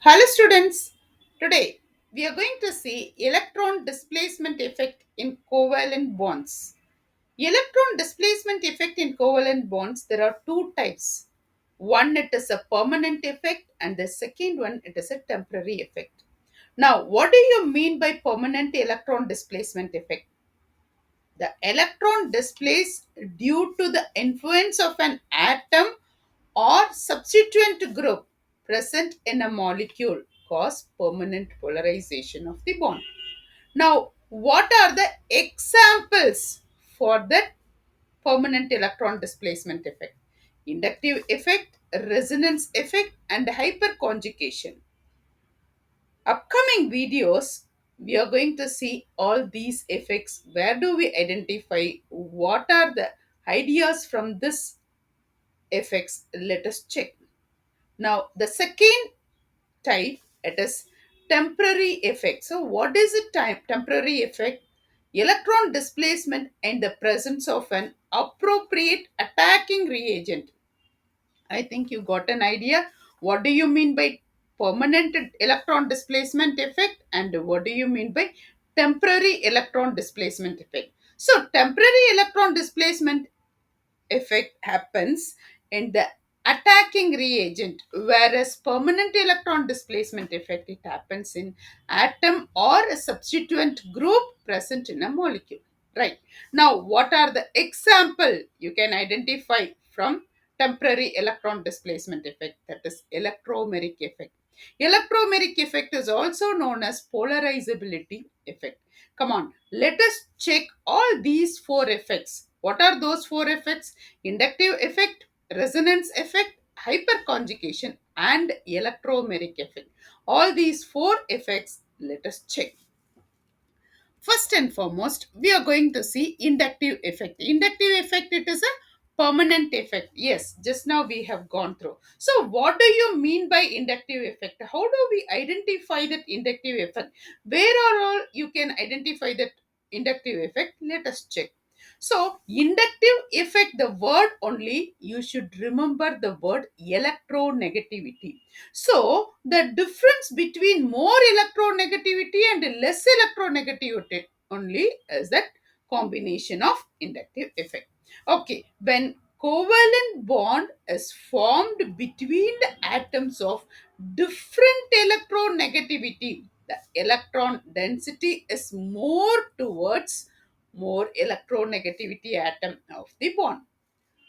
Hello students, today we are going to see electron displacement effect in covalent bonds. Electron displacement effect in covalent bonds, there are two types. One, it is a permanent effect, and the second one, it is a temporary effect. Now, what do you mean by permanent electron displacement effect? The electron displaced due to the influence of an atom or substituent group present in a molecule cause permanent polarization of the bond. Now, what are the examples for that permanent electron displacement effect? Inductive effect, resonance effect, and hyperconjugation. Upcoming videos, we are going to see all these effects. Where do we identify? What are the ideas from this effects? Let us check. Now, the second type, it is temporary effect. So, what is a temporary effect? Electron displacement in the presence of an appropriate attacking reagent. I think you got an idea. What do you mean by permanent electron displacement effect, and what do you mean by temporary electron displacement effect? So, temporary electron displacement effect happens in the attacking reagent, whereas permanent electron displacement effect, it happens in atom or a substituent group present in a molecule. Right. Now, what are the example you can identify from temporary electron displacement effect? That is electromeric effect. Electromeric effect is also known as polarizability effect. Come on, let us check all these four effects. What are those four effects? Inductive effect, resonance effect, hyperconjugation, and electromeric effect. All these four effects, let us check. First and foremost, we are going to see inductive effect. Inductive effect, it is a permanent effect. Yes, just now we have gone through. So, what do you mean by inductive effect? How do we identify that inductive effect? Where are all you can identify that inductive effect? Let us check. So, inductive effect, the word only, you should remember the word electronegativity. So, the difference between more electronegativity and less electronegativity only is that combination of inductive effect. Okay, when covalent bond is formed between the atoms of different electronegativity, the electron density is more towards more electronegativity atom of the bond.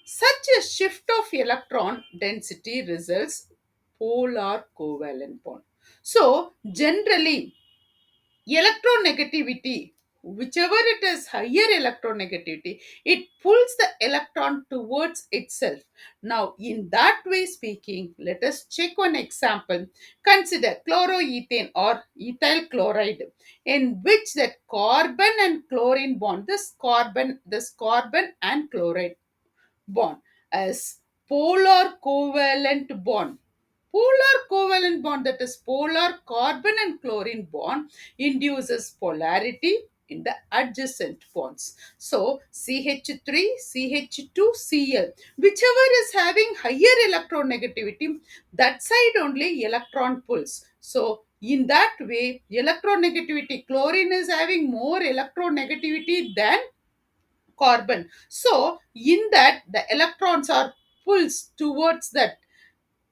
Such a shift of electron density results polar covalent bond. So, generally, electronegativity, whichever it is higher electronegativity, it pulls the electron towards itself. Now, in that way speaking, let us check one example. Consider chloroethane or ethyl chloride, in which that carbon and chlorine bond, this carbon and chloride bond as polar covalent bond. Polar covalent bond, that is polar carbon and chlorine bond, induces polarity in the adjacent bonds. So CH3, CH2, Cl, whichever is having higher electronegativity, that side only electron pulls. So in that way, electronegativity, chlorine is having more electronegativity than carbon. So in that, the electrons are pulls towards that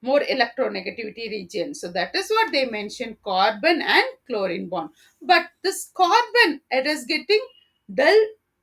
more electronegativity region. So that is what they mentioned, carbon and chlorine bond. But this carbon, it is getting dull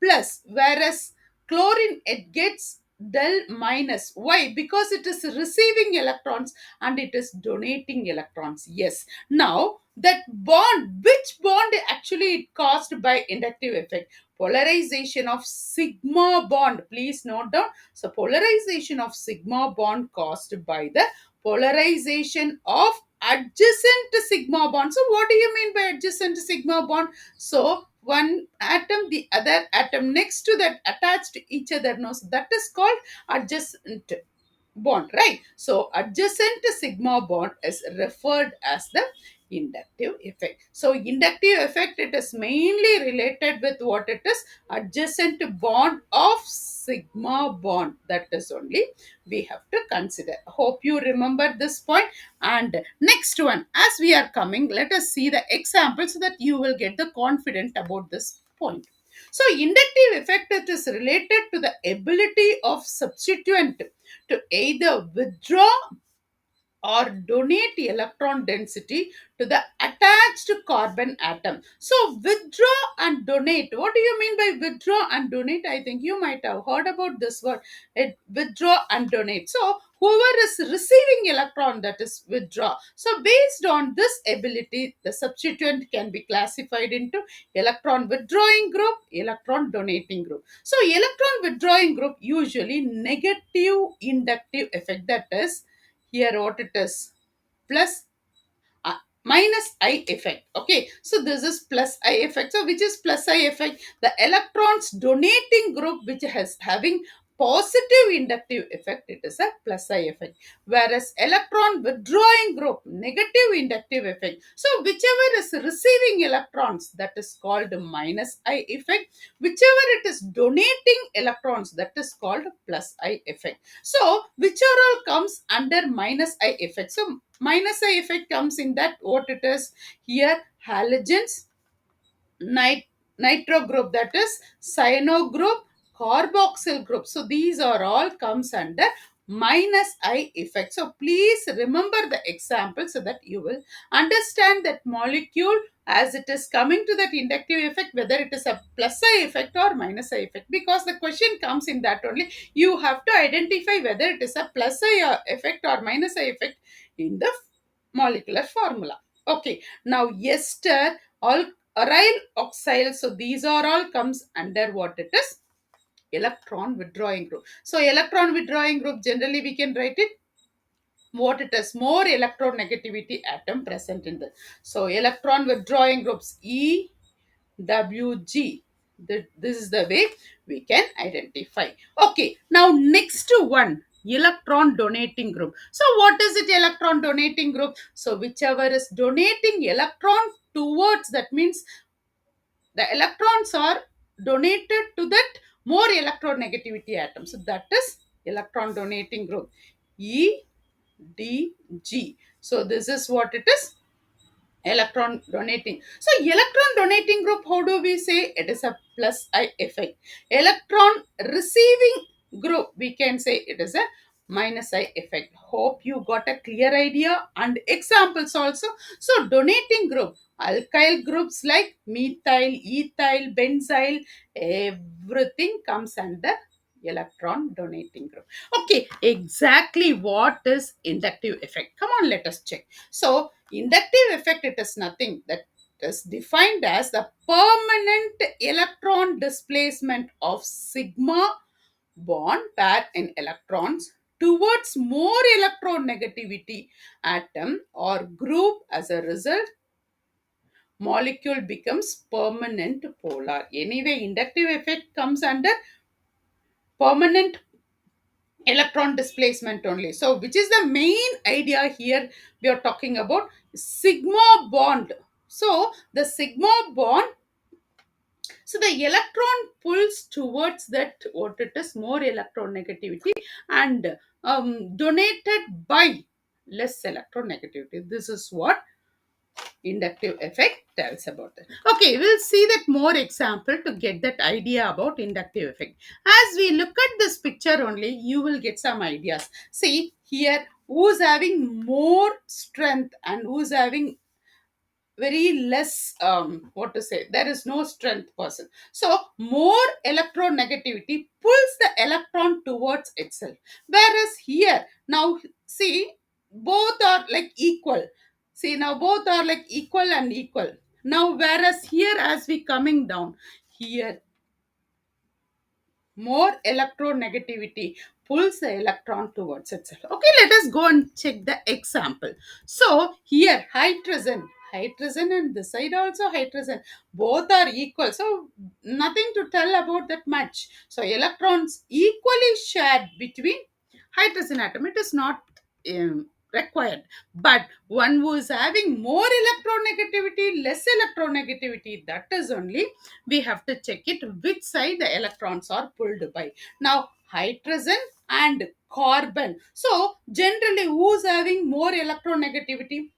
plus, whereas chlorine, it gets dull minus. Why? Because it is receiving electrons and it is donating electrons. Yes. Now that bond, which bond actually it caused by inductive effect? Polarization of sigma bond. Please note down. So polarization of sigma bond caused by the polarization of adjacent sigma bond. So what do you mean by adjacent sigma bond? So one atom, the other atom next to that attached to each other, no, so that is called adjacent bond, right? So adjacent sigma bond is referred as the inductive effect. So inductive effect, it is mainly related with what it is, adjacent bond of sigma bond. That is only we have to consider. Hope you remember this point. And next one, as we are coming, let us see the example so that you will get the confident about this point. So inductive effect, it is related to the ability of substituent to either withdraw or donate electron density to the attached carbon atom. So withdraw and donate. What do you mean by withdraw and donate? I think you might have heard about this word. Withdraw and donate. So whoever is receiving electron, that is withdraw. So based on this ability, the substituent can be classified into electron withdrawing group, electron donating group. So electron withdrawing group usually negative inductive effect, that is here what it is, plus minus I effect. Okay, so this is plus I effect. So which is plus I effect? The electrons donating group which has having positive inductive effect, it is a plus I effect. Whereas electron withdrawing group, negative inductive effect. So whichever is receiving electrons, that is called minus I effect. Whichever it is donating electrons, that is called plus I effect. So which are all comes under minus I effect. So minus I effect comes in that what it is here, halogens, nitro group, that is cyano group, carboxyl group. So these are all comes under minus I effect. So please remember the example so that you will understand that molecule as it is coming to that inductive effect, whether it is a plus I effect or minus I effect, because the question comes in that only. You have to identify whether it is a plus I effect or minus I effect in the molecular formula. Okay, now ester, all aryl oxide. So these are all comes under what it is, electron withdrawing group. So electron withdrawing group, generally we can write it what it is, more electronegativity atom present in the. So electron withdrawing groups E, WG. This is the way we can identify. Okay, now next one, electron donating group. So what is it, electron donating group? So whichever is donating electron towards, that means the electrons are donated to that more electronegativity atom. So that is electron donating group, EDG. So this is what it is, electron donating. So electron donating group, how do we say? It is a plus I effect. Electron receiving group, we can say it is a minus I effect. Hope you got a clear idea and examples also. So donating group, alkyl groups like methyl, ethyl, benzyl, everything comes under electron donating group. Okay, exactly what is inductive effect? Come on, let us check. So inductive effect, it is nothing that is defined as the permanent electron displacement of sigma bond pair in electrons towards more electronegativity atom or group. As a result, molecule becomes permanent polar. Anyway, inductive effect comes under permanent electron displacement only. So which is the main idea here? We are talking about sigma bond. So the sigma bond, so the electron pulls towards that what it is, more electronegativity, and donated by less electronegativity. This is what inductive effect tells about it. Okay, we'll see that more example to get that idea about inductive effect. As we look at this picture only, you will get some ideas. See here, who's having more strength and who's having very less, what to say, there is no strength person. So more electronegativity pulls the electron towards itself, whereas here now see, both are like equal. See, now both are like equal and equal. Now whereas here, as we coming down here, more electronegativity pulls the electron towards itself. Okay, let us go and check the example. So here hydrogen and this side also hydrogen, both are equal, so nothing to tell about that much. So electrons equally shared between hydrogen atom. It is not required. But one who is having more electronegativity, less electronegativity, that is only we have to check it which side the electrons are pulled by. Now, hydrogen and carbon. So, generally, who's having more electronegativity?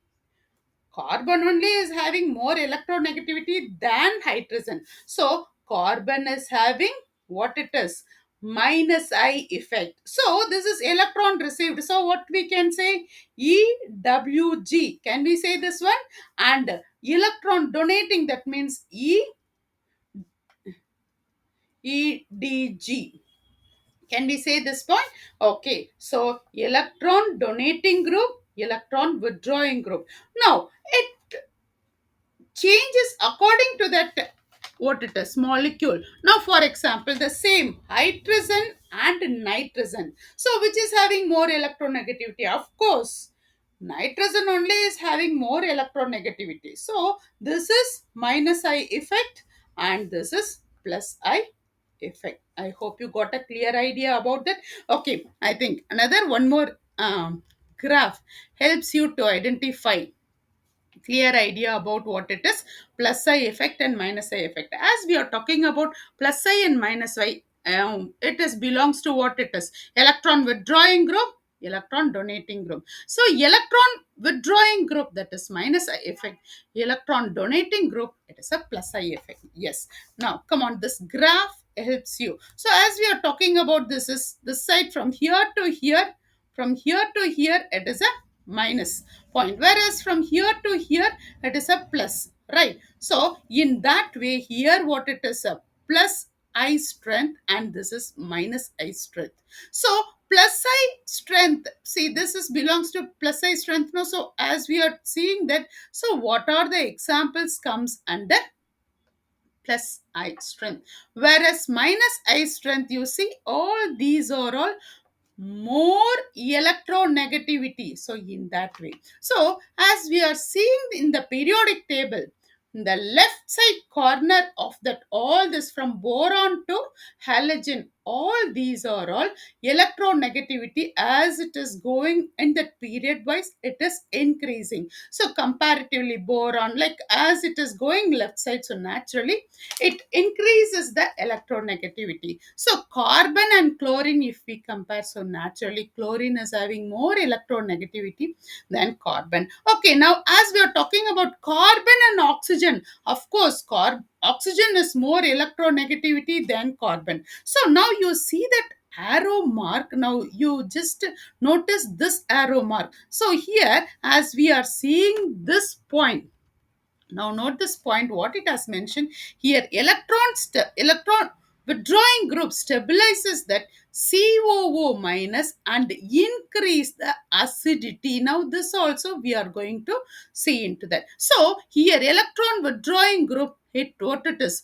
Carbon only is having more electronegativity than hydrogen. So carbon is having what it is, minus I effect. So this is electron received. So what we can say, EWG. Can we say this one? And electron donating, that means EDG. Can we say this point? Okay. So electron donating group, electron withdrawing group. Now it changes according to that what it is, molecule. Now for example, the same hydrogen and nitrogen, so which is having more electronegativity? Of course, nitrogen only is having more electronegativity. So this is minus I effect and this is plus I effect. I hope you got a clear idea about that. Okay, I think another one more graph helps you to identify clear idea about what it is, plus I effect and minus I effect. As we are talking about plus I and minus I, it is belongs to what it is, electron withdrawing group, electron donating group. So electron withdrawing group, that is minus I effect, electron donating group, it is a plus I effect. Yes. Now come on, this graph helps you. So as we are talking about, this is this side, from here to here, from here to here it is a minus point, whereas from here to here it is a plus, right? So in that way, here what it is, a plus I strength and this is minus I strength. So plus I strength, see, this is belongs to plus I strength now. So as we are seeing that, so what are the examples comes under plus I strength, whereas minus I strength, you see all these are all more electronegativity. So in that way, so as we are seeing in the periodic table, in the left side corner of that, all this from boron to halogen, all these are all electronegativity. As it is going in that period wise, it is increasing. So comparatively boron, like as it is going left side, so naturally it increases the electronegativity. So carbon and chlorine, if we compare, so naturally chlorine is having more electronegativity than carbon. Okay, now as we are talking about carbon and oxygen, of course oxygen is more electronegativity than carbon. So now you see that arrow mark, now you just notice this arrow mark. So here as we are seeing this point, now note this point, what it has mentioned here, electron withdrawing group stabilizes that COO minus and increase the acidity. Now this also we are going to see into that. So here electron withdrawing group, it what it is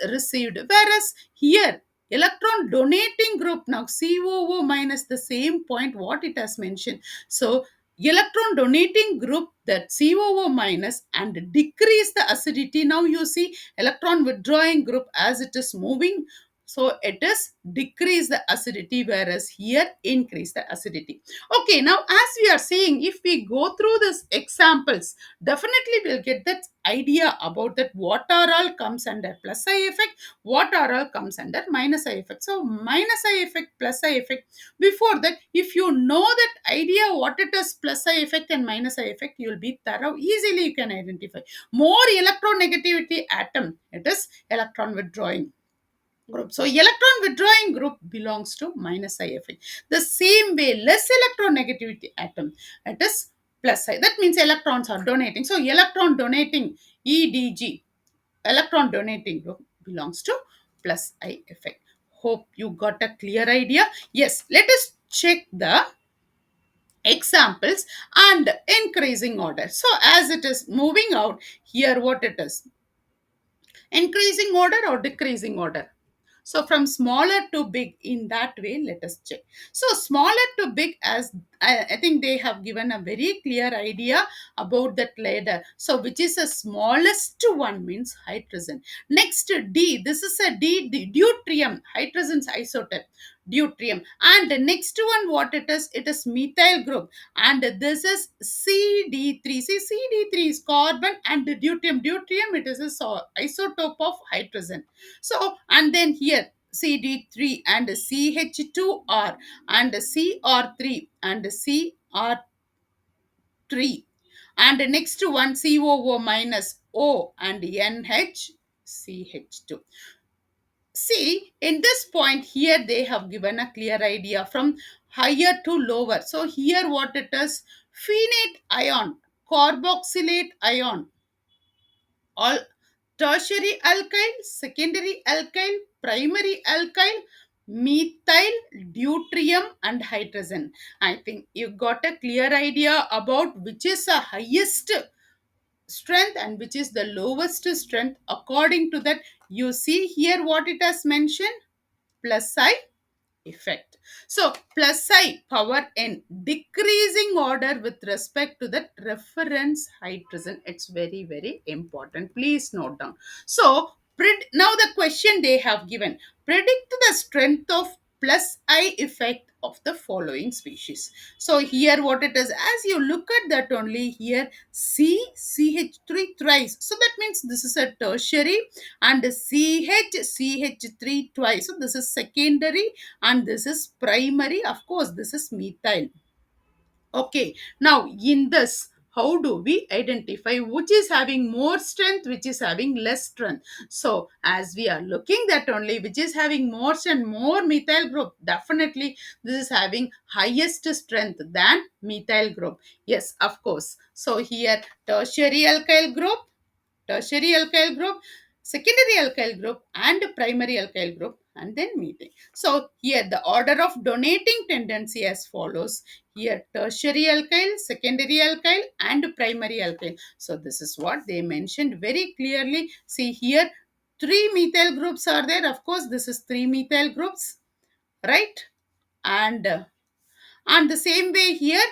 received, whereas here electron donating group, now COO minus, the same point what it has mentioned. So electron donating group, that COO minus, and decrease the acidity. Now you see electron withdrawing group, as it is moving, so it is decrease the acidity, whereas here increase the acidity. Okay, now as we are saying, if we go through this examples, definitely we'll get that idea about that what are all comes under plus I effect, what are all comes under minus I effect. So minus I effect, plus I effect, before that, if you know that idea what it is, plus I effect and minus I effect, you will be thorough, easily you can identify. More electronegativity atom, it is electron withdrawing group. So electron withdrawing group belongs to minus I effect. The same way, less electronegativity atom, it is plus I. That means electrons are donating. So electron donating, EDG, electron donating group, belongs to plus I effect. Hope you got a clear idea. Yes, let us check the examples and increasing order. So as it is moving out here, what it is, increasing order or decreasing order? So from smaller to big, in that way let us check. So smaller to big, as I think they have given a very clear idea about that ladder. So, which is the smallest one means hydrogen. Next, D. This is a deuterium, hydrogen's isotope, deuterium. And the next one, what it is? It is methyl group. And this is CD3. See, CD3 is carbon and deuterium. Deuterium, it is a isotope of hydrogen. So, and then here, CD3 and CH2R and Cr3 and Cr3, and next one COO minus O and NHCH2. See, in this point here they have given a clear idea from higher to lower. So here what it is, phenate ion, carboxylate ion, all tertiary alkyl, secondary alkyl, primary alkyl, methyl, deuterium and hydrogen. I think you got a clear idea about which is the highest strength and which is the lowest strength. According to that, you see here what it has mentioned, plus I effect. So plus I power n, decreasing order with respect to the reference hydrogen. It's very, very important. Please note down. So now the question they have given, predict the strength of plus I effect of the following species. So here what it is, as you look at that only here, CH3 thrice. So that means this is a tertiary, and CH3 twice. So this is secondary, and this is primary. Of course, this is methyl. Okay, now in this, how do we identify which is having more strength, which is having less strength? So as we are looking that only, which is having more strength, more methyl group, definitely this is having highest strength than methyl group. Yes, of course. So here tertiary alkyl group, tertiary alkyl group, secondary alkyl group, and primary alkyl group, and then methane. So here the order of donating tendency as follows. Here tertiary alkyl, secondary alkyl, and primary alkyl. So this is what they mentioned very clearly. See here, three methyl groups are there. Of course, this is three methyl groups, right? And the same way here,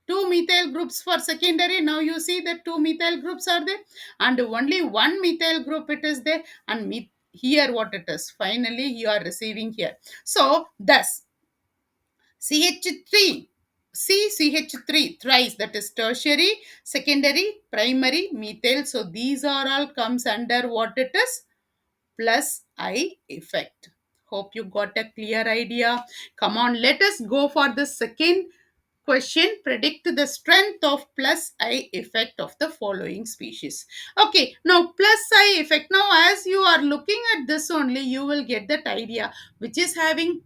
two methyl groups for secondary. Now you see that two methyl groups are there, and only one methyl group it is there. And here what it is, finally you are receiving here. So thus CH3, CH3 thrice, that is tertiary, secondary, primary, methyl. So these are all comes under what it is, plus I effect. Hope you got a clear idea. Come on, let us go for the second question. Predict the strength of plus I effect of the following species. Okay, now plus I effect. Now as you are looking at this only, you will get that idea which is having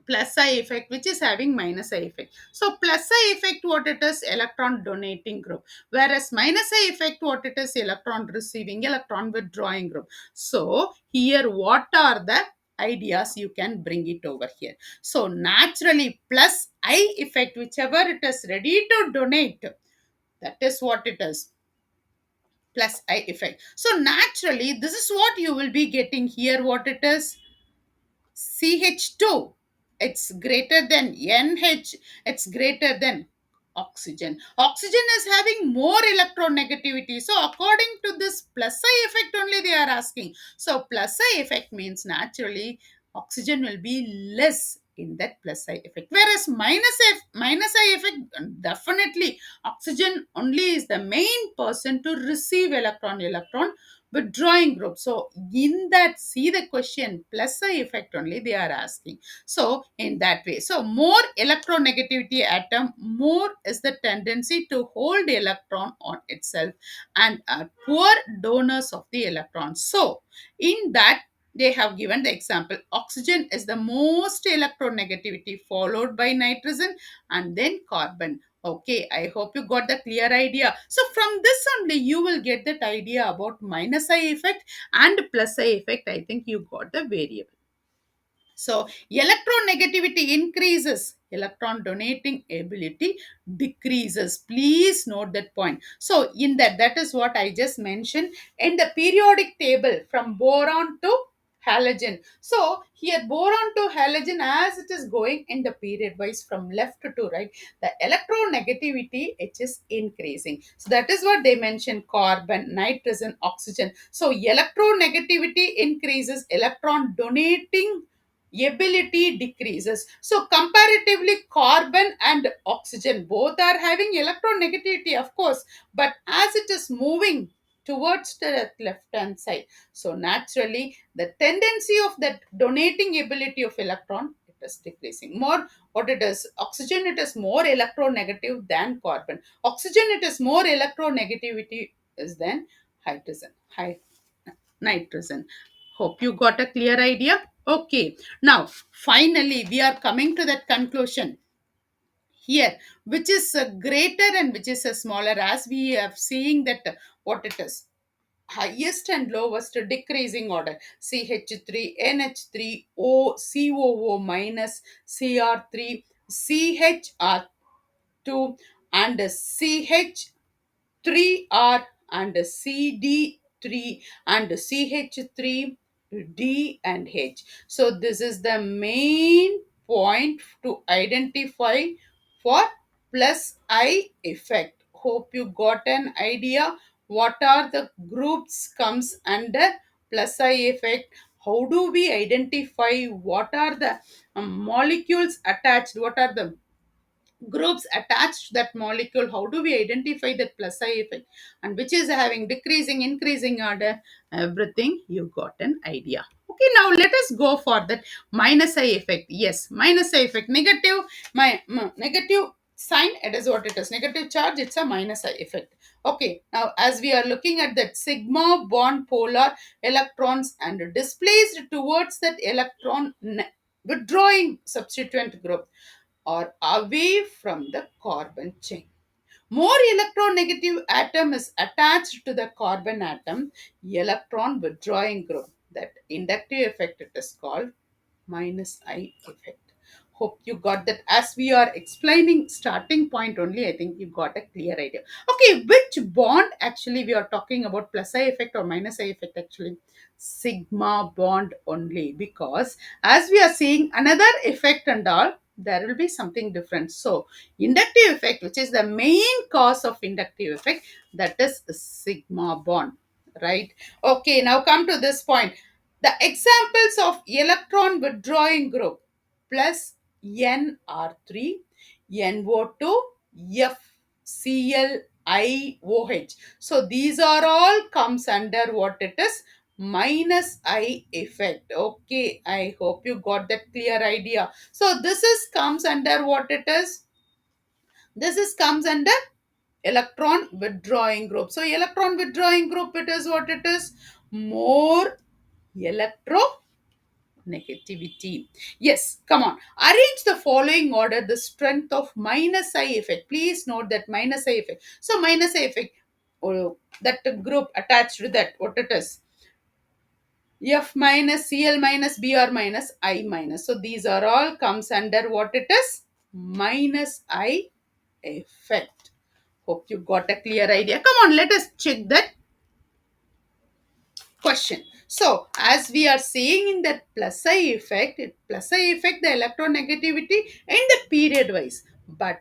plus I effect, which is having minus I effect. So plus I effect, what it is, electron donating group, whereas minus I effect, what it is, electron receiving, electron withdrawing group. So here what are the ideas you can bring it over here? So naturally plus I effect, whichever it is ready to donate, that is what it is, plus I effect. So naturally this is what you will be getting here. What it is, CH2, it's greater than NH, it's greater than oxygen. Oxygen is having more electronegativity. So according to this plus I effect only they are asking. So plus I effect means naturally oxygen will be less in that plus I effect. Whereas minus I effect, definitely oxygen only is the main person to receive electron withdrawing group. So in that, see the question, plus I effect only they are asking. So in that way, so more electronegativity atom, more is the tendency to hold the electron on itself, and poor donors of the electron. So in that, they have given the example, oxygen is the most electronegativity, followed by nitrogen and then carbon. Okay, I hope you got the clear idea. So from this only you will get that idea about minus I effect and plus I effect. I think you got the variable. So electronegativity increases, electron donating ability decreases. Please note that point. So in that is what I just mentioned. In the periodic table, from boron to halogen. So here boron to halogen, as it is going in the period wise from left to right, the electronegativity it is increasing. So that is what they mentioned: carbon, nitrogen, oxygen. So electronegativity increases, electron donating ability decreases. So comparatively, carbon and oxygen both are having electronegativity, of course, but as it is moving towards the left hand side, so naturally the tendency of that donating ability of electron it is decreasing more. What it is, oxygen it is more electronegative than carbon. Oxygen it is more electronegativity is than hydrogen. Nitrogen. Hope you got a clear idea. Okay, now finally we are coming to that conclusion here, which is a greater and which is a smaller, as we have seeing that what it is, highest and lowest decreasing order: CH3, NH3, O, COO minus, Cr3, CHR2, and CH 3R and CD3 and CH3, D and H. So this is the main point to identify for plus I effect. Hope you got an idea what are the groups comes under plus I effect. How do we identify what are the molecules attached, what are the groups attached to that molecule, how do we identify that plus I effect, and which is having decreasing increasing order, everything you got an idea. Okay, now let us go for that minus I effect. Yes, minus I effect, negative, negative sign, it is what it is, negative charge, it's a minus I effect. Okay, now as we are looking at that sigma bond polar electrons and displaced towards that electron withdrawing substituent group or away from the carbon chain. More electronegative atom is attached to the carbon atom, electron withdrawing group. That inductive effect it is called minus I effect. Hope you got that. As we are explaining starting point only, I think you got a clear idea. Okay, which bond actually we are talking about, plus I effect or minus I effect actually? Sigma bond only, because as we are seeing another effect and all, there will be something different. So inductive effect, which is the main cause of inductive effect, that is sigma bond, right? Okay, now come to this point. The examples of electron withdrawing group plus NR3, NO2, FClIOH. So these are all comes under what it is, minus I effect. Okay, I hope you got that clear idea. So this is comes under what it is. This is comes under electron withdrawing group. So electron withdrawing group it is what it is, more electro negativity. Yes, come on. Arrange the following order the strength of minus I effect. Please note that minus I effect. So minus I effect, oh, that group attached to that, what it is? F minus, Cl minus, Br minus, I minus. So these are all comes under what it is? Minus I effect. Hope you got a clear idea. Come on, let us check that question. So, as we are seeing in that plus I effect, plus I effect the electronegativity in the period wise, but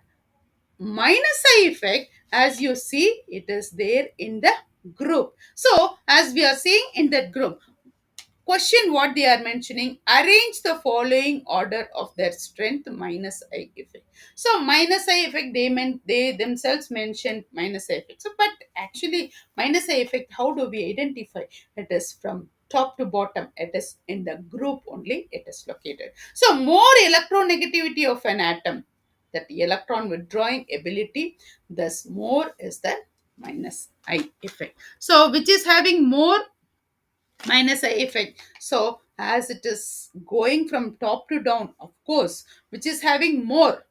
minus I effect, as you see, it is there in the group. So, as we are seeing in that group, question what they are mentioning, arrange the following order of their strength minus I effect. So minus I effect, they themselves mentioned minus I effect. So but actually minus I effect, how do we identify? It is from top to bottom, it is in the group only it is located. So more electronegativity of an atom, that electron withdrawing ability, thus more is the minus I effect. So which is having more minus I effect. So as it is going from top to down, of course, which is having more,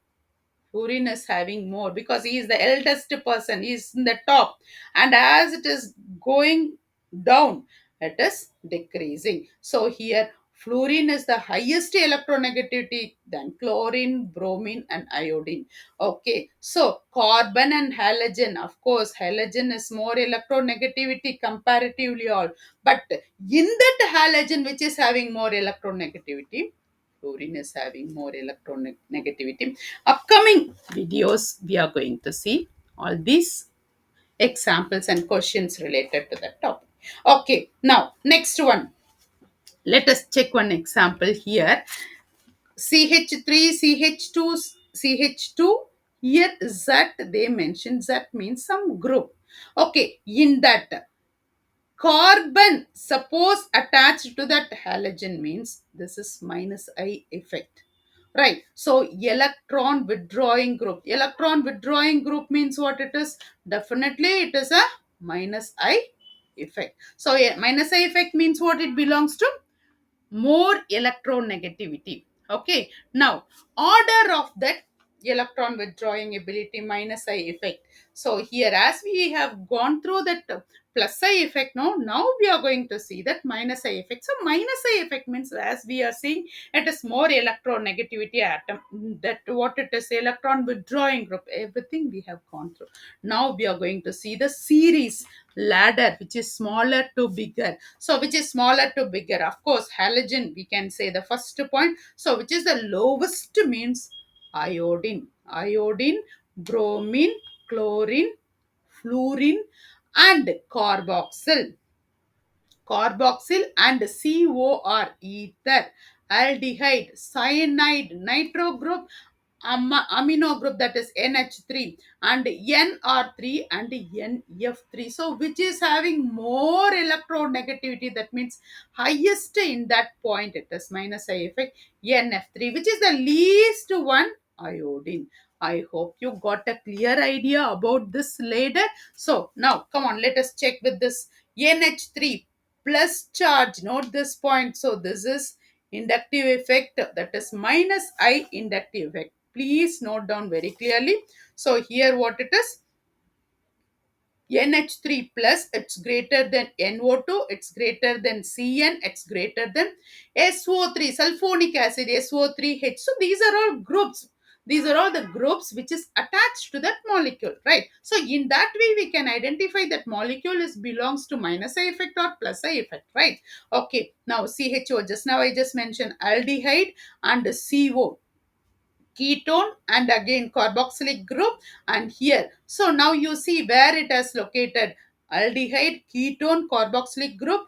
Fluorine is having more because he is the eldest person, he is in the top, and as it is going down, it is decreasing. So here Fluorine is the highest electronegativity than chlorine, bromine, and iodine. Okay, so carbon and halogen, of course, halogen is more electronegativity comparatively all, but in that halogen which is having more electronegativity, fluorine is having more electronegativity. Upcoming videos, we are going to see all these examples and questions related to that topic. Okay, now next one. Let us check one example here. CH3, CH2, CH2. Here Z they mentioned, Z means some group. Okay, in that carbon suppose attached to that halogen means this is minus I effect, right? So electron withdrawing group means what it is? Definitely it is a minus I effect. So yeah, minus I effect means what? It belongs to more electronegativity. Okay, now order of that electron withdrawing ability minus I effect. So here as we have gone through that plus I effect, now we are going to see that minus I effect. So minus I effect means as we are seeing it is more electronegativity atom, that what it is, electron withdrawing group, everything we have gone through. Now we are going to see the series ladder which is smaller to bigger. So which is smaller to bigger? Of course, halogen we can say the first point. So which is the lowest means iodine. Iodine, bromine, chlorine, fluorine, and carboxyl. Carboxyl and COR, ether, aldehyde, cyanide, nitro group, amino group, that is NH3, and NR3 and NF3. So which is having more electronegativity, that means highest in that point, it is minus I effect, NF3, which is the least one, iodine. I hope you got a clear idea about this later. So now come on, let us check with this NH3 plus charge. Note this point. So this is inductive effect, that is minus I inductive effect. Please note down very clearly. So here what it is, NH3 plus, it's greater than NO2, it's greater than CN, it's greater than SO3, sulfonic acid, SO3H. So these are all groups. These are all the groups which is attached to that molecule, right? So in that way, we can identify that molecule is belongs to minus I effect or plus I effect, right? Okay, now CHO, just now I just mentioned aldehyde and CO, ketone, and again carboxylic group, and here so now you see where it has located: aldehyde, ketone, carboxylic group,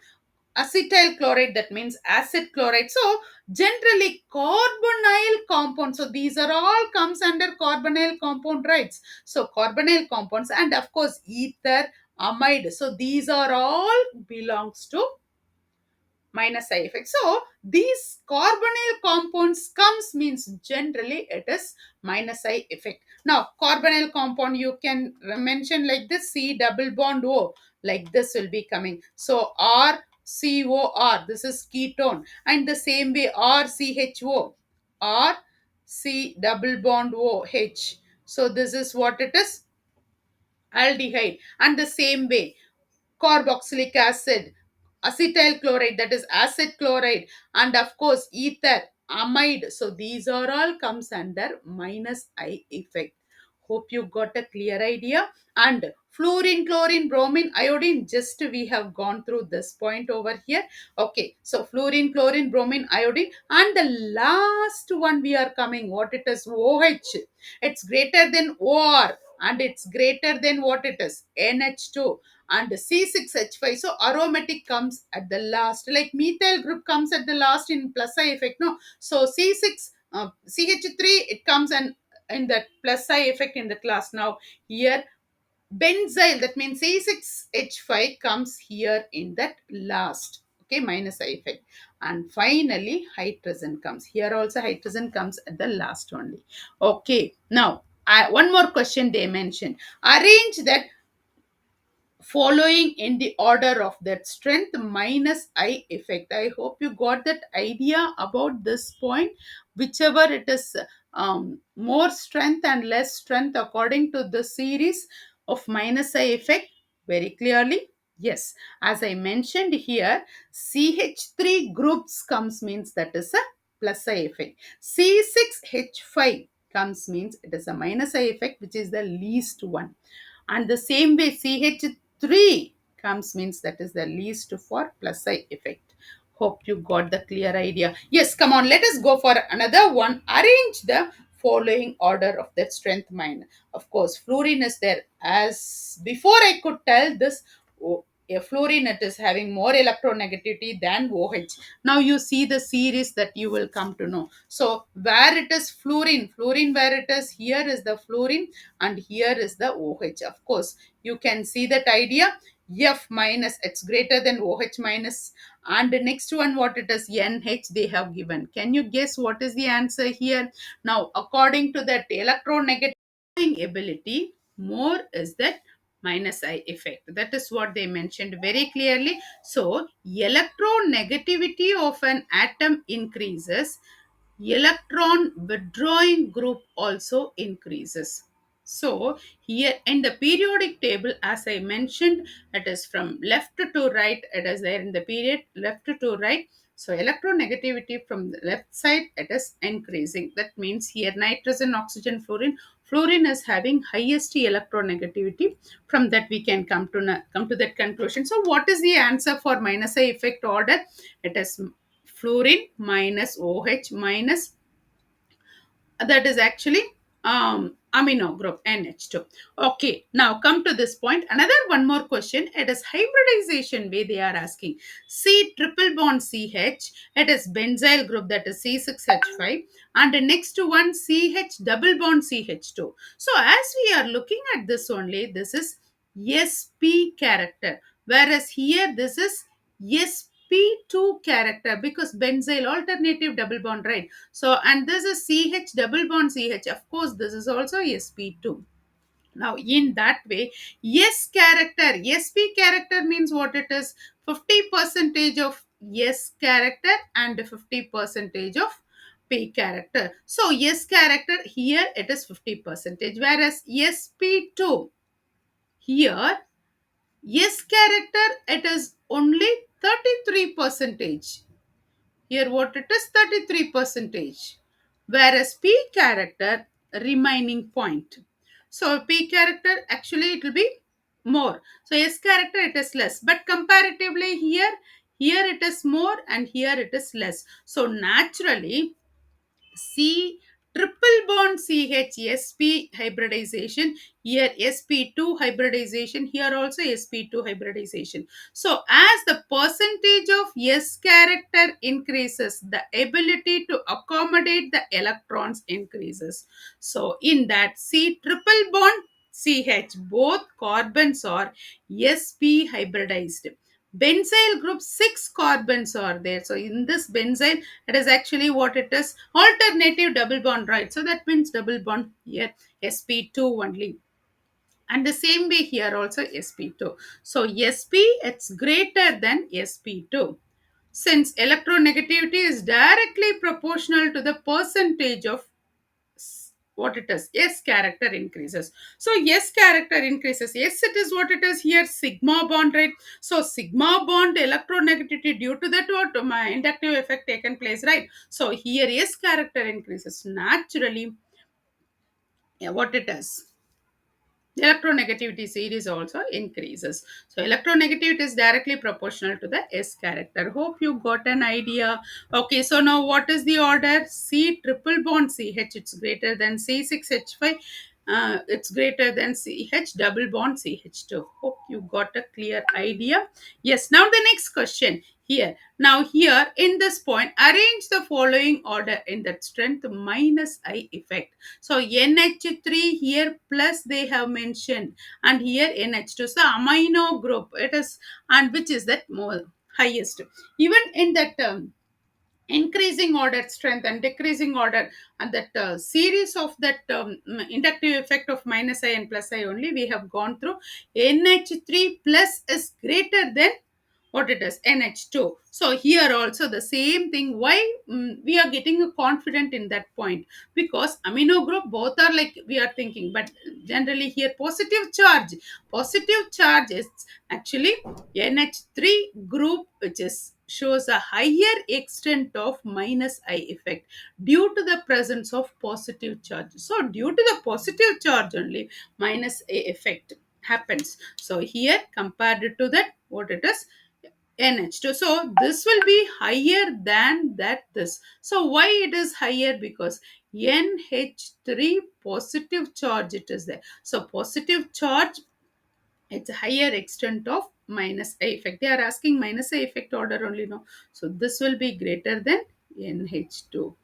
acetyl chloride, that means acid chloride. So generally carbonyl compounds, so these are all comes under carbonyl compound, right? So carbonyl compounds, and of course ether, amide, so these are all belongs to minus I effect. So these carbonyl compounds comes means generally it is minus I effect. Now carbonyl compound you can mention like this: C double bond O, like this will be coming. So R COR, this is ketone, and the same way RCHO, R C double bond OH. So this is what it is, aldehyde, and the same way carboxylic acid, acetyl chloride, that is acid chloride, and of course ether, amide. So these are all comes under minus I effect. Hope you got a clear idea. And fluorine, chlorine, bromine, iodine, just we have gone through this point over here. Okay, so fluorine, chlorine, bromine, iodine, and the last one we are coming, what it is, OH. It's greater than OR, and it's greater than what it is, NH2 and C6H5. So aromatic comes at the last, like methyl group comes at the last in plus I effect, no? So C6 CH3, it comes and in that plus I effect in the class. Now here benzyl, that means C6H5 comes here in that last, okay, minus I effect. And finally hydrogen comes here, also hydrogen comes at the last only. Okay, now one more question they mentioned: arrange that following in the order of that strength minus I effect. I hope you got that idea about this point. Whichever it is, more strength and less strength according to the series of minus I effect, very clearly. Yes, as I mentioned here, CH3 groups comes means that is a plus I effect. C6H5 comes means it is a minus I effect, which is the least one. And the same way CH3 comes means that is the least for plus I effect. Hope you got the clear idea. Yes, come on, let us go for another one. Arrange the following order of that strength minus. Of course, fluorine is there. As before I could tell this, a fluorine, it is having more electronegativity than OH. Now you see the series that you will come to know. So where it is fluorine where it is, here is the fluorine and here is the OH. Of course, you can see that idea. F minus, it's greater than OH minus. And the next one, what it is, NH they have given. Can you guess what is the answer here? Now, according to that electronegative ability, more is that minus I effect. That is what they mentioned very clearly. So, electronegativity of an atom increases, electron withdrawing group also increases. So here in the periodic table, as I mentioned, it is from left to right. It is there in the period left to right. So electronegativity from the left side, it is increasing. That means here nitrogen, oxygen, fluorine. Fluorine is having highest electronegativity. From that we can come to that conclusion. So what is the answer for minus I effect order? It is fluorine minus OH minus, that is actually amino group NH2. Okay, now come to this point. Another one more question. It is hybridization way they are asking. C triple bond CH, it is benzyl group, that is C6H5, and the next one CH double bond CH2. So as we are looking at this only, this is SP character, whereas here this is SP2 character, because benzyl alternative double bond, right? So, and this is CH double bond CH. Of course, this is also sp2. Now, in that way, S character, SP character means what it is? 50 percentage of S character and 50 percentage of P character. So, S character here it is 50 percentage, whereas sp2 here S character it is only 33 percentage. Here what it is, 33 percentage, whereas P character remaining point. So P character actually it will be more. So S character it is less, but comparatively here it is more and here it is less. So naturally C triple bond CH SP hybridization, here sp2 hybridization, here also sp2 hybridization. So as the percentage of S character increases, the ability to accommodate the electrons increases. So in that C triple bond CH, both carbons are sp hybridized. Benzyl group 6 carbons are there. So in this benzyl, it is actually what it is, alternative double bond, right? So that means double bond here sp2 only, and the same way here also sp2. So sp it's greater than sp2, since electronegativity is directly proportional to the percentage of what it is, S character increases. So S character increases, yes it is what it is here, sigma bond, right? So sigma bond electronegativity, due to that what my inductive effect taken place, right? So here S character increases, naturally, yeah, what it is, electronegativity series also increases. So electronegativity is directly proportional to the S character. Hope you got an idea. Okay, so now what is the order? C triple bond CH, it's greater than C6H5, it's greater than CH double bond CH2. Hope you got a clear idea. Yes, now the next question here. Now here in this point, arrange the following order in that strength minus I effect. So NH3 here plus they have mentioned, and here NH2. So amino group it is, and which is that more highest. Even in that increasing order strength and decreasing order, and that series of that inductive effect of minus I and plus I only we have gone through. NH3 plus is greater than what it is, NH2. So here also the same thing. Why we are getting confident in that point? Because amino group both are like we are thinking, but generally here positive charge is actually NH3 group, which is shows a higher extent of minus I effect due to the presence of positive charge. So due to the positive charge only, minus A effect happens. So here compared to that, what it is, NH2. So this will be higher than that this. So why it is higher? Because NH3 positive charge it is there. So positive charge, it's a higher extent of minus A effect. They are asking minus A effect order only, no. So this will be greater than NH2.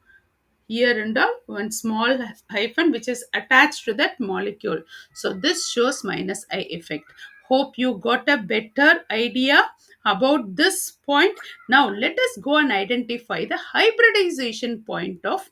Here and all, one small hyphen which is attached to that molecule. So this shows minus I effect. Hope you got a better idea about this point. Now let us go and identify the hybridization point of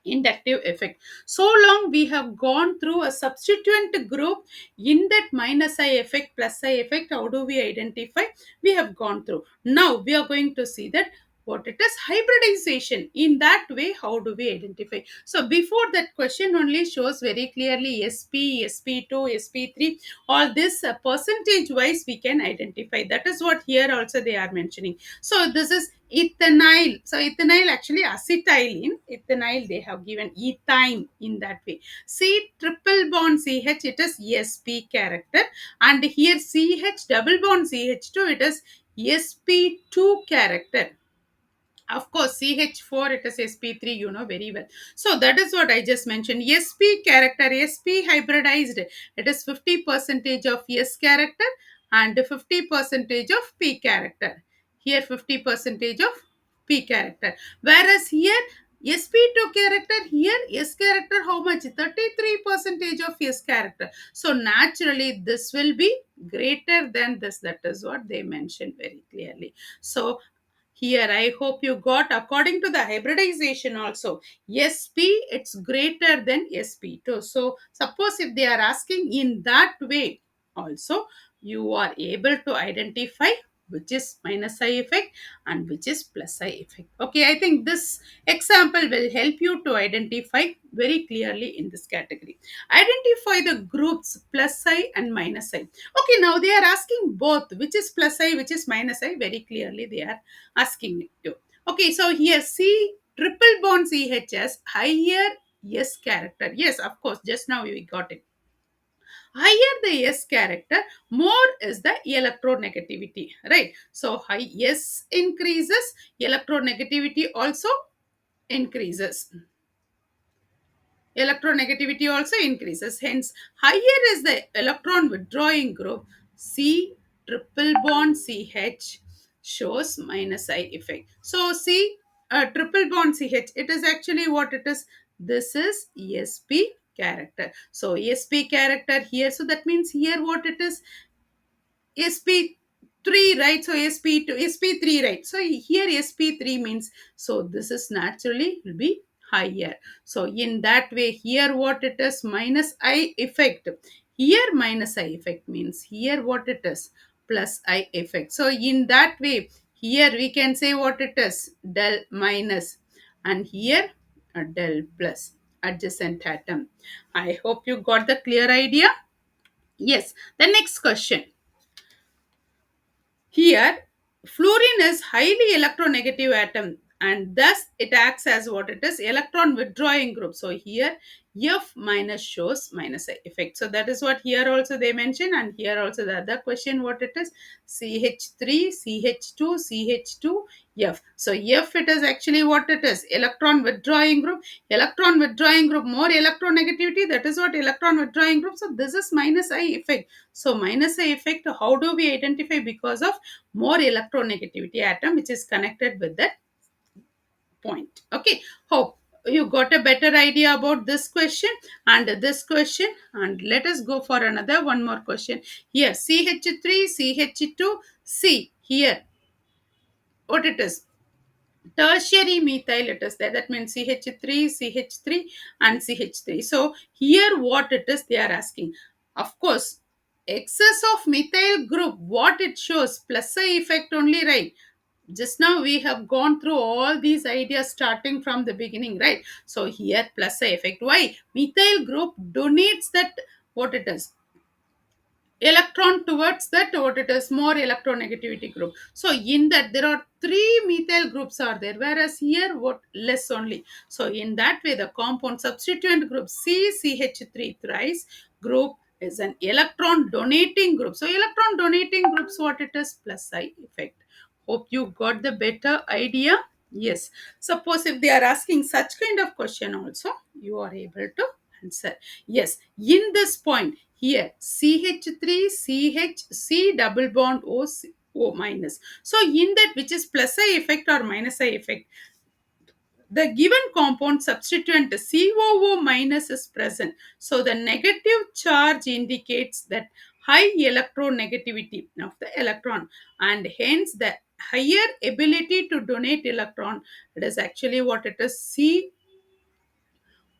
inductive effect. So long we have gone through a substituent group in that minus I effect, plus I effect. How do we identify? We have gone through. Now we are going to see that what it is, hybridization. In that way, how do we identify? So before that question only shows very clearly SP, SP2, SP3, all this percentage wise we can identify. That is what here also they are mentioning. So this is ethynyl. So ethynyl actually acetylene. Ethynyl they have given ethyne in that way. C triple bond CH, it is SP character, and here CH double bond CH2, it is SP2 character. Of course, CH4 it is SP3, you know very well. So that is what I just mentioned. SP character, SP hybridized, it is 50 percentage of S character and 50 percentage of P character. Here 50 percentage of P character. Whereas here SP2 character, here S character how much? 33 percentage of S character. So naturally this will be greater than this. That is what they mentioned very clearly. So here I hope you got according to the hybridization also. SP it's greater than SP2. So suppose if they are asking in that way also, you are able to identify which is minus I effect and which is plus I effect. Okay, I think this example will help you to identify very clearly in this category. Identify the groups plus I and minus I. Okay, now they are asking both which is plus I, which is minus I. Very clearly they are asking you. Okay, so here C triple bond CHS higher S character. Yes, of course, just now we got it. Higher the S character, more is the electronegativity, right? So high S increases, electronegativity also increases. Electronegativity also increases. Hence, higher is the electron withdrawing group. C triple bond CH shows minus I effect. So, C triple bond CH, it is actually what it is. This is SP character. So, SP character here. So, that means here what it is, SP3, right? So SP2, SP3, right? So here SP3 means, so this is naturally will be higher. So in that way, here what it is, minus I effect. Here minus I effect means here what it is, plus I effect. So in that way, here we can say what it is, del minus, and here a del plus, adjacent atom. I hope you got the clear idea. Yes, the next question. Here, fluorine is highly electronegative atom, and thus it acts as what it is, electron withdrawing group. So here F minus shows minus effect. So that is what here also they mention, and here also the other question what it is, CH3, CH2, CH2, F. So F it is actually what it is, electron withdrawing group. Electron withdrawing group, more electronegativity, that is what electron withdrawing group. So this is minus I effect. So minus I effect, how do we identify? Because of more electronegativity atom which is connected with that point. Okay, hope you got a better idea about this question and this question. And let us go for another one more question. Here CH3, CH2, C, here what it is, tertiary methyl it is there. That means CH3, CH3 and CH3. So here what it is they are asking, of course excess of methyl group, what it shows, plus I effect only, right? Just now we have gone through all these ideas starting from the beginning, right? So here plus I effect. Why? Methyl group donates that, what it is, electron towards that, what it is, more electronegativity group. So in that there are three methyl groups are there, whereas here what, less only. So in that way the compound substituent group CCH3 thrice group is an electron donating group. So electron donating groups, what it is, plus I effect. Hope you got the better idea. Yes, suppose if they are asking such kind of question also, you are able to answer. Yes, in this point here CH3 CH double bond O minus. So in that, which is plus I effect or minus I effect, the given compound substituent COO minus is present. So the negative charge indicates that high electronegativity of the electron, and hence the higher ability to donate electron. It is actually what it is, C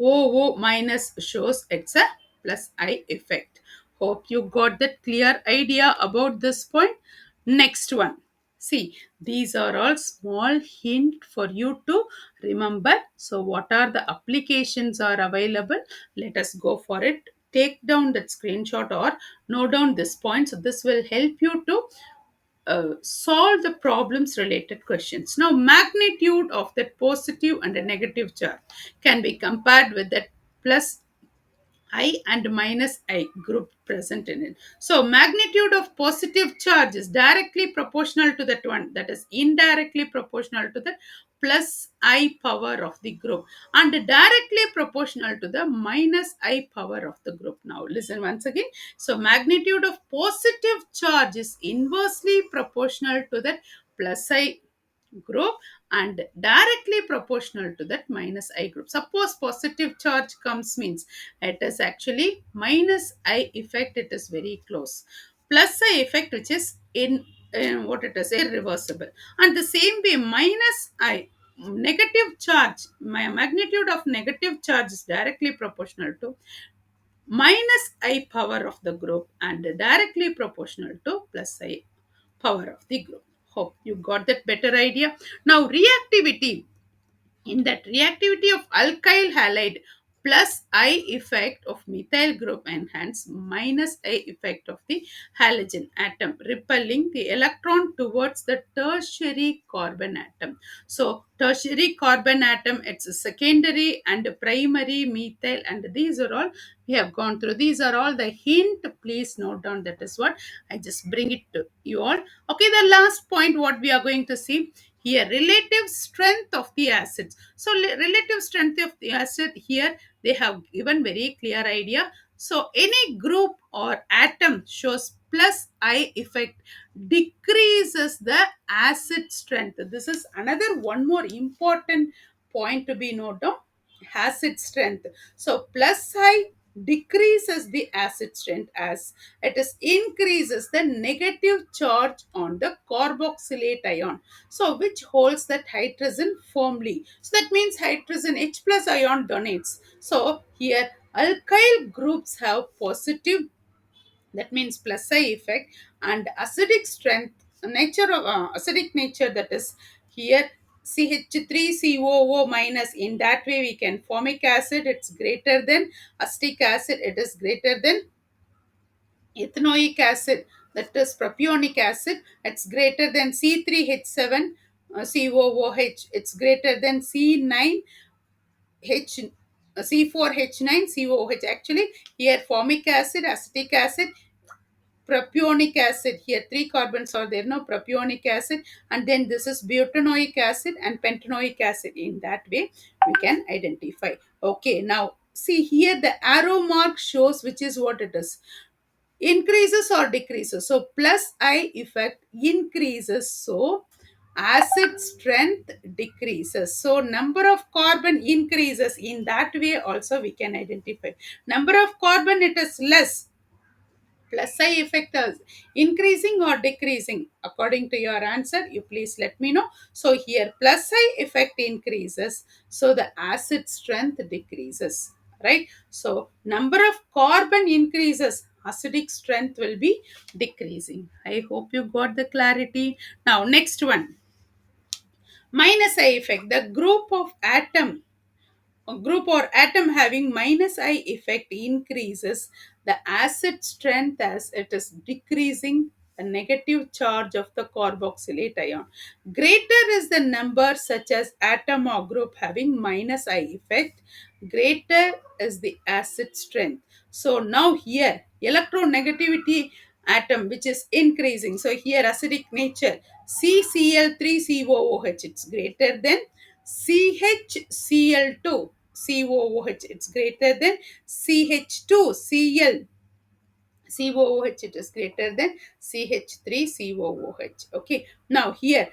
OO minus shows it's a plus I effect. Hope you got that clear idea about this point. Next one. See, these are all small hint for you to remember. So, what are the applications are available? Let us go for it. Take down that screenshot or note down this point. So, this will help you to solve the problems related questions. Now, magnitude of that positive and a negative charge can be compared with that plus I and minus I group present in it. So magnitude of positive charge is directly proportional to that one, that is indirectly proportional to the plus I power of the group, and directly proportional to the minus I power of the group. Now listen once again. So magnitude of positive charge is inversely proportional to that plus I group and directly proportional to that minus I group. Suppose positive charge comes means it is actually minus I effect, it is very close. Plus I effect, which is in what it is, irreversible. And the same way minus I, negative charge, my magnitude of negative charge is directly proportional to minus I power of the group and directly proportional to plus I power of the group. Hope you got that better idea. Now reactivity, in that reactivity of alkyl halide, plus I effect of methyl group and hence minus I effect of the halogen atom, repelling the electron towards the tertiary carbon atom. So tertiary carbon atom, it's a secondary and primary methyl, and these are all we have gone through. These are all the hint. Please note down. That is what I just bring it to you all. Okay, the last point what we are going to see here, relative strength of the acids. So relative strength of the acid, here they have given very clear idea. So any group or atom shows plus I effect decreases the acid strength. This is another one more important point to be noted down, acid strength. So plus I decreases the acid strength as it is increases the negative charge on the carboxylate ion, so which holds that hydrogen firmly. So that means hydrogen H plus ion donates. So here alkyl groups have positive, that means plus I effect, and acidic strength, nature of acidic nature, that is here CH3COO minus. In that way we can formic acid, it's greater than acetic acid, it is greater than ethanoic acid, that is propionic acid, it's greater than C3H7 COOH, it's greater than C9H C4H9 COOH. Actually here formic acid, acetic acid, propionic acid, here three carbons are there, no, propionic acid, and then this is butanoic acid and pentanoic acid. In that way we can identify. Okay, now see here the arrow mark shows which is what it is, increases or decreases. So plus I effect increases, so acid strength decreases, so number of carbon increases. In that way also we can identify, number of carbon it is less, plus I effect is increasing or decreasing. According to your answer, you please let me know. So here plus I effect increases, so the acid strength decreases. right? So number of carbon increases, acidic strength will be decreasing. I hope you got the clarity. Now next one, minus I effect. The group or atom having minus I effect increases the acid strength as it is decreasing the negative charge of the carboxylate ion. Greater is the number such as atom or group having minus I effect, greater is the acid strength. So now here electronegativity atom which is increasing. So here acidic nature CCl3COOH, it's greater than CHCl2 COOH, it's greater than CH2Cl COOH, it is greater than CH3COOH. Okay, now here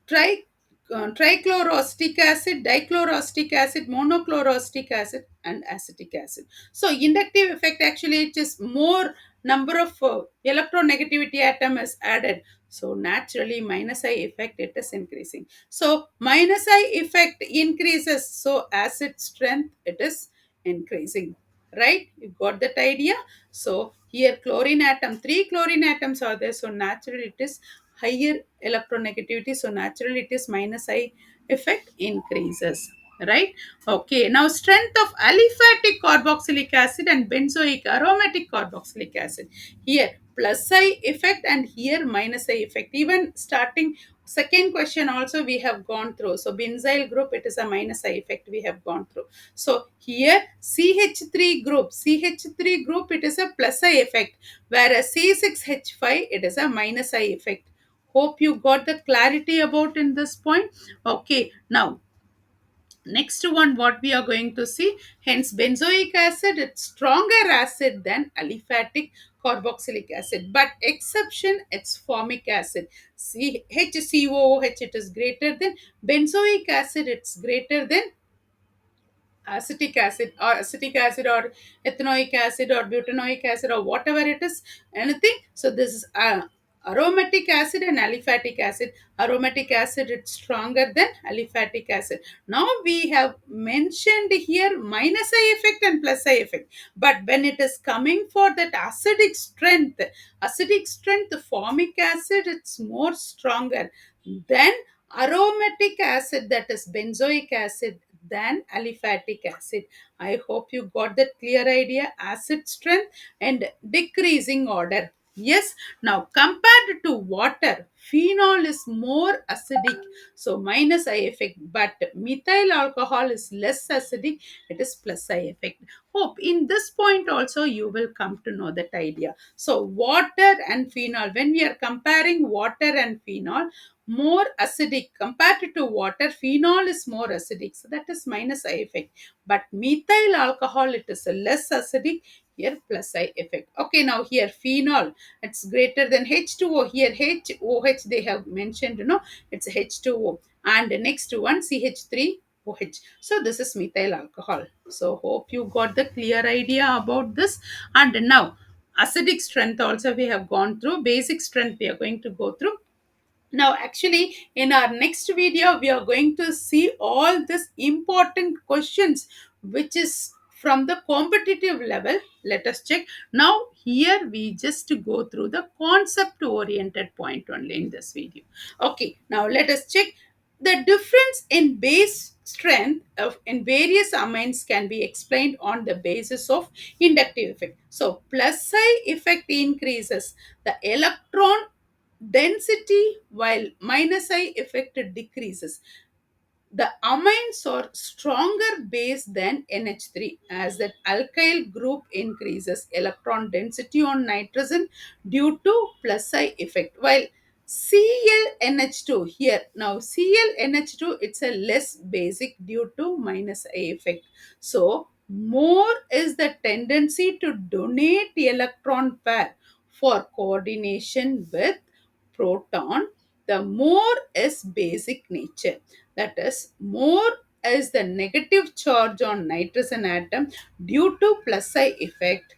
tri trichloroacetic acid, dichloroacetic acid, monochloroacetic acid, and acetic acid. So inductive effect, actually it is more number of electronegativity atom is added. So naturally minus I effect it is increasing. So minus I effect increases. So acid strength it is increasing. Right? You got that idea? So here chlorine atom, three chlorine atoms are there. So naturally it is higher electronegativity, so naturally it is minus I effect increases, right? Okay, now strength of aliphatic carboxylic acid and benzoic aromatic carboxylic acid, here plus I effect and here minus I effect. Even starting second question also we have gone through. So benzyl group it is a minus I effect we have gone through. So here CH3 group it is a plus I effect, whereas C6H5 it is a minus I effect. Hope you got the clarity about in this point. Okay, now next one what we are going to see, hence benzoic acid it's stronger acid than aliphatic carboxylic acid, but exception it's formic acid. HCOOH it is greater than benzoic acid, it's greater than acetic acid or ethanoic acid or butanoic acid or whatever it is, anything. So this is aromatic acid and aliphatic acid. Aromatic acid it's stronger than aliphatic acid. Now we have mentioned here minus I effect and plus I effect, but when it is coming for that acidic strength formic acid it's more stronger than aromatic acid, that is benzoic acid, than aliphatic acid. I hope you got that clear idea. Acid strength and decreasing order. Yes, now compared to water, phenol is more acidic, so minus I effect, but methyl alcohol is less acidic, it is plus I effect. Hope in this point also you will come to know that idea. So water and phenol, when we are comparing water and phenol, more acidic compared to water, phenol is more acidic, so that is minus I effect, but methyl alcohol it is a less acidic, here plus I effect. Okay, now here phenol it's greater than H2O, here HOH they have mentioned, it's H2O, and the next one CH3OH. So this is methyl alcohol. So hope you got the clear idea about this. And now acidic strength also we have gone through, basic strength we are going to go through. Now actually in our next video we are going to see all these important questions which is from the competitive level. Let us check. Now here we just go through the concept oriented point only in this video. Okay, now let us check. The difference in base strength of in various amines can be explained on the basis of inductive effect. So plus I effect increases the electron density while minus I effect decreases. The amines are stronger base than NH3 as that alkyl group increases electron density on nitrogen due to plus I effect, while ClNH2 here, now ClNH2 it's a less basic due to minus I effect. So more is the tendency to donate electron pair for coordination with proton, the more is basic nature, that is more is the negative charge on nitrogen atom due to plus I effect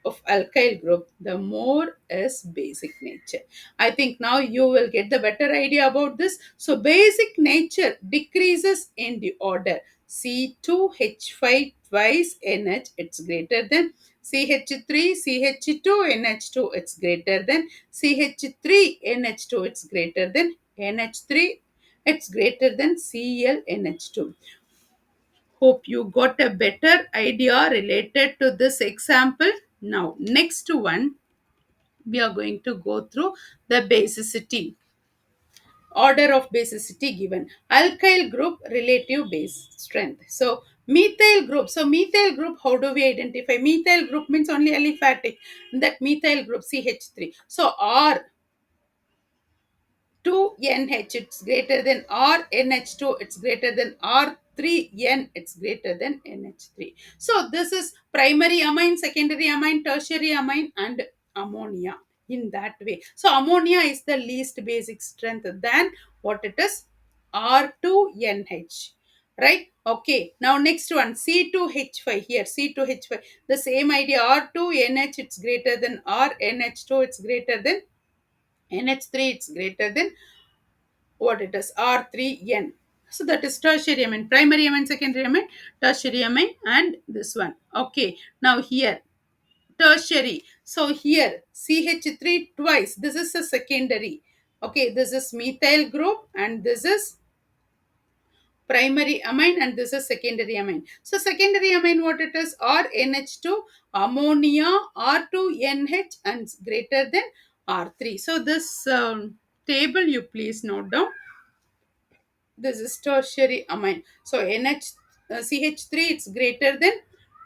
of alkyl group, the more is basic nature. I think now you will get the better idea about this. So basic nature decreases in the order C2H5 twice NH, it's greater than CH3, CH2, NH2, it's greater than CH3, NH2, it's greater than NH3, it's greater than Cl, NH2. Hope you got a better idea related to this example. Now, next one, we are going to go through the basicity. Order of basicity given. Alkyl group, relative base strength. So methyl group. So methyl group, how do we identify? Methyl group means only aliphatic. That methyl group CH3. So R 2NH, it's greater than R NH2, it's greater than R3N, it's greater than NH3. So this is primary amine, secondary amine, tertiary amine, and ammonia in that way. So ammonia is the least basic strength than what it is, R2NH. Right? Okay. Now next one, C2H5 here, C2H5. The same idea, R2NH, it's greater than RNH2, it's greater than NH3, it's greater than what it is, R3N. So that is tertiary amine, primary amine, secondary amine, tertiary amine, and this one. Okay, now here tertiary. So here CH3 twice. This is a secondary. Okay, this is methyl group and this is primary amine and this is secondary amine. So secondary amine, what it is, RNH2, ammonia, R2NH, and greater than R3. So this table you please note down. This is tertiary amine. So CH3, it's greater than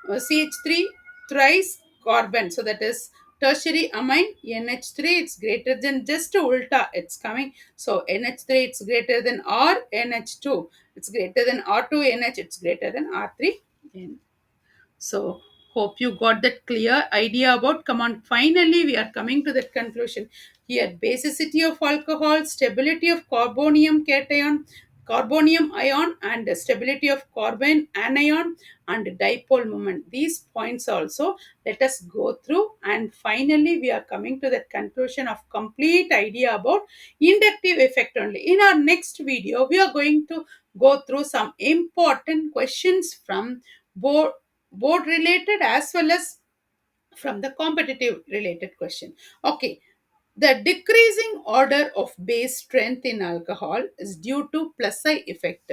CH3 thrice carbon. So that is tertiary amine. NH3, it's greater than, just ulta it's coming. So NH3, it's greater than R, NH2, it's greater than R2NH, it's greater than R3N. So hope you got that clear idea about. Come on, finally we are coming to that conclusion. Here, basicity of alcohol, stability of carbonium ion, and stability of carbon anion, and dipole moment. These points also let us go through, and finally we are coming to that conclusion of complete idea about inductive effect only. In our next video, we are going to go through some important questions from board related as well as from the competitive related question. Okay, the decreasing order of base strength in alcohol is due to plus I effect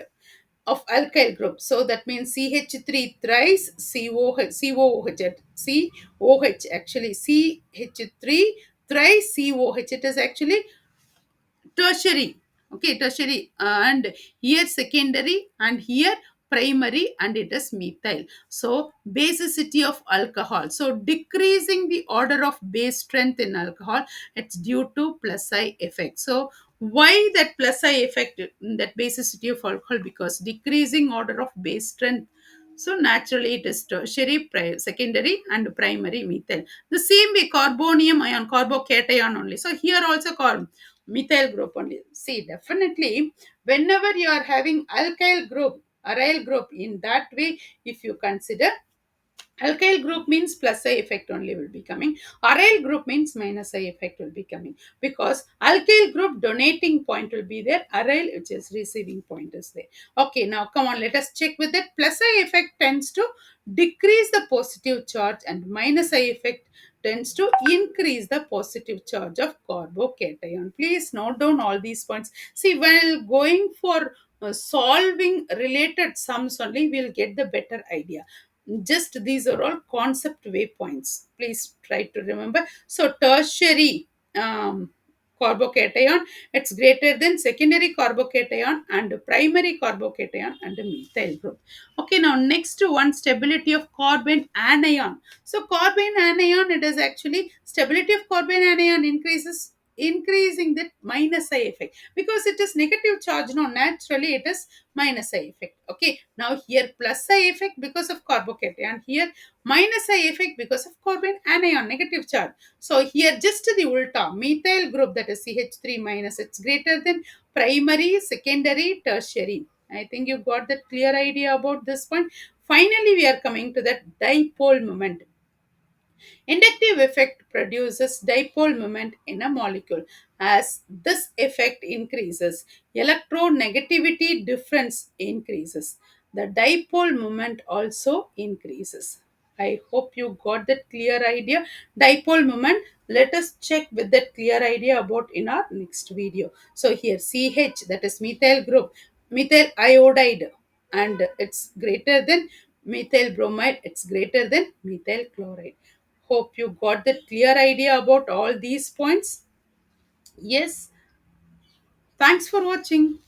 of alkyl group. So that means CH3 thrice COH actually CH3 thrice COH. It is actually tertiary. Okay, tertiary, and here secondary, and here primary, and it is methyl. So basicity of alcohol, so decreasing the order of base strength in alcohol, it's due to plus I effect. So why that plus I effect, that basicity of alcohol? Because decreasing order of base strength, so naturally it is tertiary, secondary, and primary methyl. The same way carbonium ion, carbocation only. So here also methyl group only. See, definitely, whenever you are having alkyl group, aryl group, in that way, if you consider, alkyl group means plus I effect only will be coming. Aryl group means minus I effect will be coming. Because alkyl group donating point will be there. Aryl, which is receiving point, is there. Okay, now come on, let us check with it. Plus I effect tends to decrease the positive charge, and minus I effect tends to increase the positive charge of carbocation. Please note down all these points. See, while going for solving related sums only, we'll get the better idea. Just these are all concept waypoints. Please try to remember. So tertiary carbocation, it's greater than secondary carbocation and primary carbocation and methyl group. Okay, now next one, stability of carbon anion. So carbon anion, it is actually stability of carbon anion increases, increasing that minus I effect, because it is negative charge. No, naturally it is minus I effect. Okay, now here plus I effect because of carbocation, here minus I effect because of carbon anion, negative charge. So here just the ulta, methyl group, that is CH3 minus, it's greater than primary, secondary, tertiary. I think you got that clear idea about this point. Finally, we are coming to that dipole moment. Inductive effect produces dipole moment in a molecule. As this effect increases, electronegativity difference increases. the dipole moment also increases. I hope you got that clear idea. Dipole moment, let us check with that clear idea about in our next video. So here CH, that is methyl group, methyl iodide, and it's greater than methyl bromide, it's greater than methyl chloride. Hope you got that clear idea about all these points. Yes, thanks for watching.